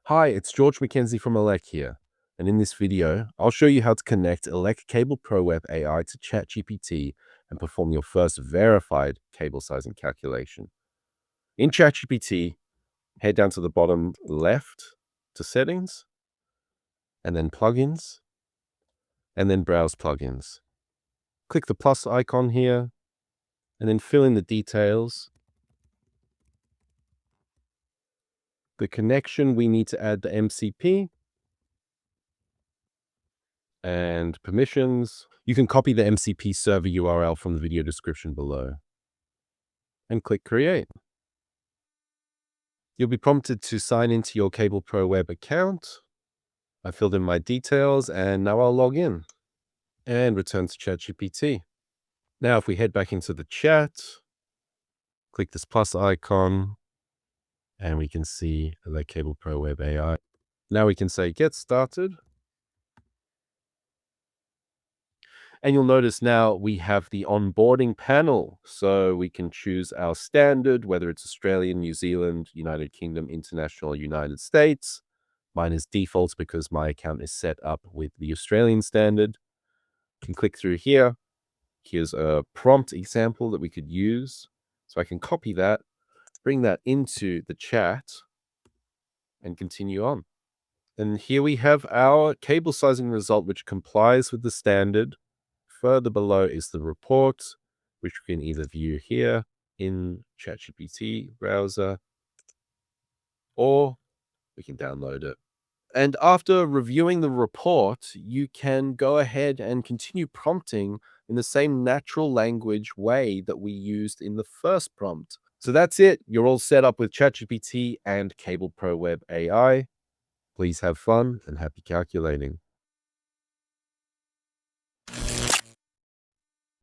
Hi, it's George MacKenzie from ELEK here, and in this video, I'll show you how to connect ELEK Cable Pro Web AI to ChatGPT and perform your first verified cable sizing calculation. In ChatGPT, head down to the bottom left to Settings, and then Plugins, and then Browse Plugins. Click the plus icon here, and then fill in the details. The connection, we need to add the MCP, and permissions. You can copy the MCP server URL from the video description below and click Create. You'll be prompted to sign into your Cable Pro Web account. I filled in my details and now I'll log in and return to ChatGPT. Now, if we head back into the chat, click this plus icon and we can see the Cable Pro Web AI. Now we can say Get Started. And you'll notice now we have the onboarding panel. So we can choose our standard, whether it's Australian, New Zealand, United Kingdom, International, United States. Mine is default because my account is set up with the Australian standard. You can click through here. Here's a prompt example that we could use. So I can copy that, bring that into the chat, and continue on. And here we have our cable sizing result, which complies with the standard. Further below is the report, which we can either view here in ChatGPT browser, or we can download it. And after reviewing the report, you can go ahead and continue prompting in the same natural language way that we used in the first prompt. So that's it. You're all set up with ChatGPT and Cable Pro Web AI. Please have fun and happy calculating.